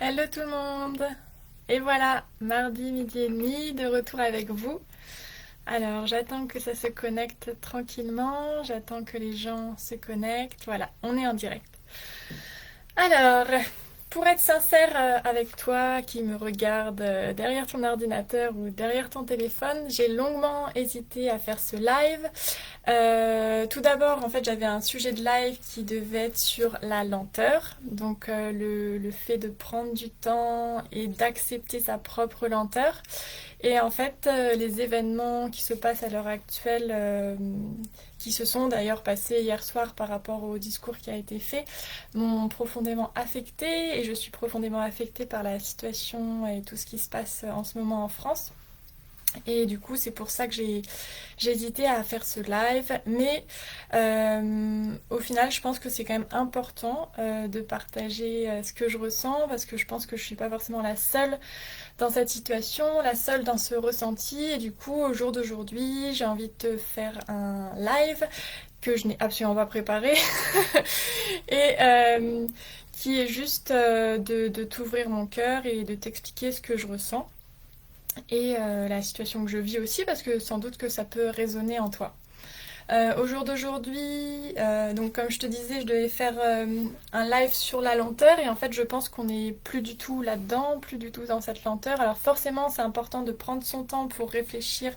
Hello tout le monde! Et voilà, mardi midi et demi, de retour avec vous. Alors j'attends que ça se connecte tranquillement, j'attends que les gens se connectent. Voilà, on est en direct. Alors, pour être sincère avec toi qui me regarde derrière ton ordinateur ou derrière ton téléphone, j'ai longuement hésité à faire ce live. Tout d'abord, en fait, j'avais un sujet de live qui devait être sur la lenteur, donc le fait de prendre du temps et d'accepter sa propre lenteur. Et en fait, les événements qui se passent à l'heure actuelle, qui se sont d'ailleurs passés hier soir par rapport au discours qui a été fait, m'ont profondément affectée et je suis profondément affectée par la situation et tout ce qui se passe en ce moment en France. Et du coup, c'est pour ça que j'ai hésité à faire ce live. Mais au final, je pense que c'est quand même important de partager ce que je ressens parce que je pense que je suis pas forcément la seule dans cette situation, la seule dans ce ressenti. Et du coup, au jour d'aujourd'hui, j'ai envie de te faire un live que je n'ai absolument pas préparé et qui est juste de t'ouvrir mon cœur et de t'expliquer ce que je ressens et la situation que je vis aussi parce que sans doute que ça peut résonner en toi. Au jour d'aujourd'hui, donc comme je te disais, je devais faire un live sur la lenteur et en fait je pense qu'on n'est plus du tout là-dedans, plus du tout dans cette lenteur. Alors forcément c'est important de prendre son temps pour réfléchir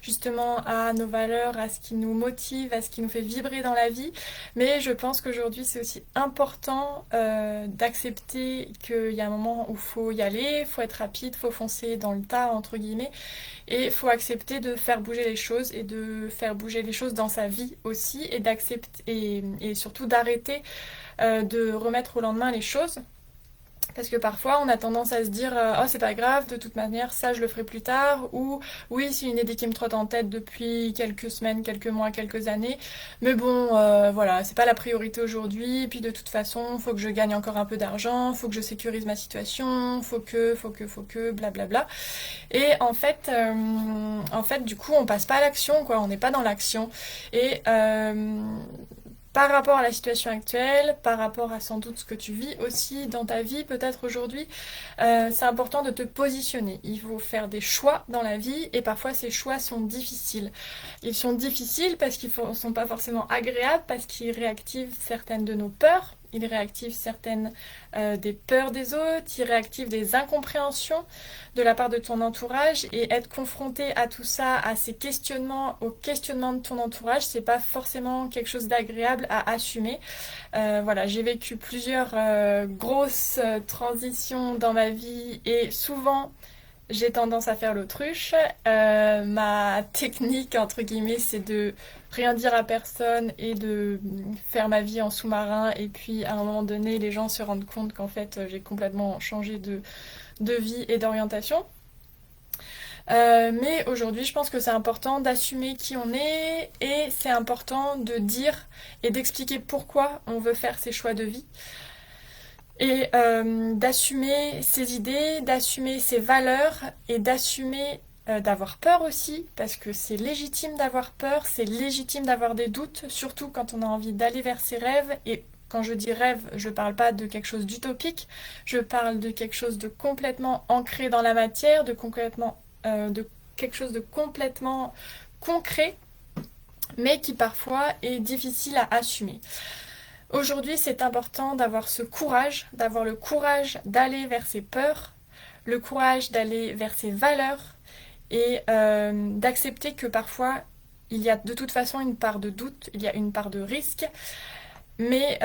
justement à nos valeurs, à ce qui nous motive, à ce qui nous fait vibrer dans la vie. Mais je pense qu'aujourd'hui c'est aussi important d'accepter qu'il y a un moment où il faut y aller, il faut être rapide, il faut foncer dans le tas entre guillemets. Et il faut accepter de faire bouger les choses et de faire bouger les choses dans sa vie aussi et d'accepter et surtout d'arrêter de remettre au lendemain les choses. Parce que parfois on a tendance à se dire oh c'est pas grave, de toute manière ça je le ferai plus tard, ou oui c'est une idée qui me trotte en tête depuis quelques semaines, quelques mois, quelques années, mais bon voilà c'est pas la priorité aujourd'hui, et puis de toute façon faut que je gagne encore un peu d'argent, faut que je sécurise ma situation, faut que blablabla. Et en fait du coup on passe pas à l'action quoi, on n'est pas dans l'action. Et par rapport à la situation actuelle, par rapport à sans doute ce que tu vis aussi dans ta vie, peut-être aujourd'hui, c'est important de te positionner. Il faut faire des choix dans la vie et parfois ces choix sont difficiles. Ils sont difficiles parce qu'ils ne sont pas forcément agréables, parce qu'ils réactivent certaines de nos peurs. Ils réactivent certaines des peurs des autres, ils réactivent des incompréhensions de la part de ton entourage et être confronté à tout ça, à ces questionnements, aux questionnements de ton entourage, c'est pas forcément quelque chose d'agréable à assumer. Voilà, j'ai vécu plusieurs grosses transitions dans ma vie et souvent j'ai tendance à faire l'autruche. Ma technique, entre guillemets, c'est de rien dire à personne et de faire ma vie en sous-marin. Et puis, à un moment donné, les gens se rendent compte qu'en fait, j'ai complètement changé de vie et d'orientation. Mais aujourd'hui, je pense que c'est important d'assumer qui on est et c'est important de dire et d'expliquer pourquoi on veut faire ces choix de vie et d'assumer ses idées, d'assumer ses valeurs et d'assumer d'avoir peur aussi, parce que c'est légitime d'avoir peur, c'est légitime d'avoir des doutes, surtout quand on a envie d'aller vers ses rêves. Et quand je dis rêve, je parle pas de quelque chose d'utopique, je parle de quelque chose de complètement ancré dans la matière, de quelque chose de complètement concret, mais qui parfois est difficile à assumer. Aujourd'hui, c'est important d'avoir ce courage, d'avoir le courage d'aller vers ses peurs, le courage d'aller vers ses valeurs et d'accepter que parfois il y a de toute façon une part de doute, il y a une part de risque, mais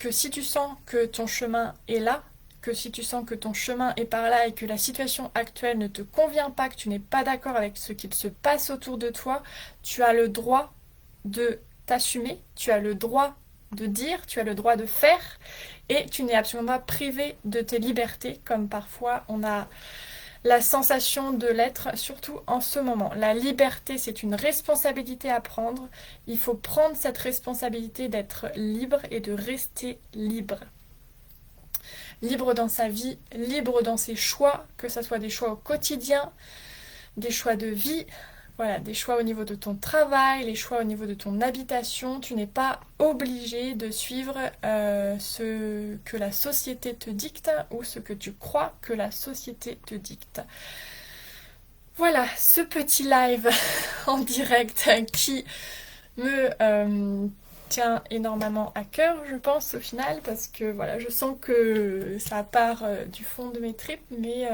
que si tu sens que ton chemin est là, que si tu sens que ton chemin est par là et que la situation actuelle ne te convient pas, que tu n'es pas d'accord avec ce qu'il se passe autour de toi, tu as le droit de t'assumer, tu as le droit de dire, tu as le droit de faire et tu n'es absolument pas privé de tes libertés comme parfois on a la sensation de l'être, surtout en ce moment. La liberté, c'est une responsabilité à prendre. Il faut prendre cette responsabilité d'être libre et de rester libre. Libre dans sa vie, libre dans ses choix, que ce soit des choix au quotidien, des choix de vie, Voilà, des choix au niveau de ton travail, les choix au niveau de ton habitation. Tu n'es pas obligé de suivre ce que la société te dicte ou ce que tu crois que la société te dicte. Voilà, ce petit live en direct qui me tient énormément à cœur, je pense, au final, parce que voilà, je sens que ça part du fond de mes tripes, mais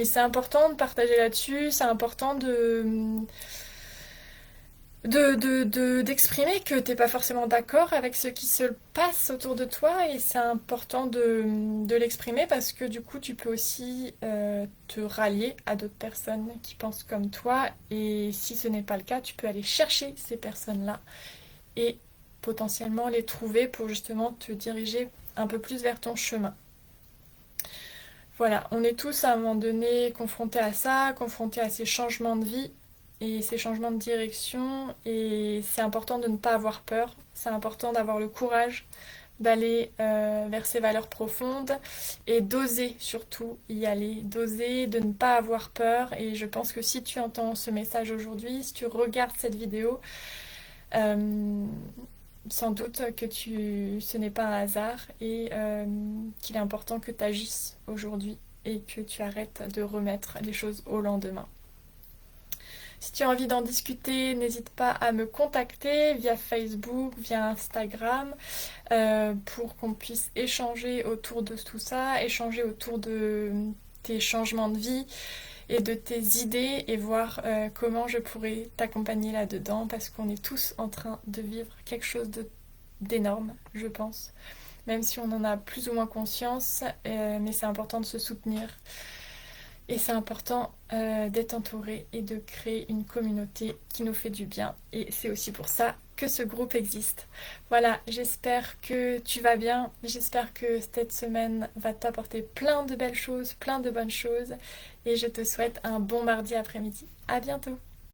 c'est important de partager là-dessus, c'est important d'exprimer que t'es pas forcément d'accord avec ce qui se passe autour de toi et c'est important de l'exprimer parce que du coup tu peux aussi te rallier à d'autres personnes qui pensent comme toi et si ce n'est pas le cas, tu peux aller chercher ces personnes-là et potentiellement les trouver pour justement te diriger un peu plus vers ton chemin. Voilà, on est tous à un moment donné confrontés à ça, confrontés à ces changements de vie et ces changements de direction. Et c'est important de ne pas avoir peur, c'est important d'avoir le courage d'aller vers ses valeurs profondes et d'oser surtout y aller, d'oser, de ne pas avoir peur. Et je pense que si tu entends ce message aujourd'hui, si tu regardes cette vidéo, sans doute que ce n'est pas un hasard et qu'il est important que tu agisses aujourd'hui et que tu arrêtes de remettre les choses au lendemain. Si tu as envie d'en discuter, n'hésite pas à me contacter via Facebook, via Instagram, pour qu'on puisse échanger autour de tout ça, échanger autour de tes changements de vie et de tes idées et voir comment je pourrais t'accompagner là-dedans parce qu'on est tous en train de vivre quelque chose d'énorme, je pense. Même si on en a plus ou moins conscience, mais c'est important de se soutenir. Et c'est important d'être entouré et de créer une communauté qui nous fait du bien. Et c'est aussi pour ça que ce groupe existe. Voilà, j'espère que tu vas bien. J'espère que cette semaine va t'apporter plein de belles choses, plein de bonnes choses. Et je te souhaite un bon mardi après-midi. À bientôt!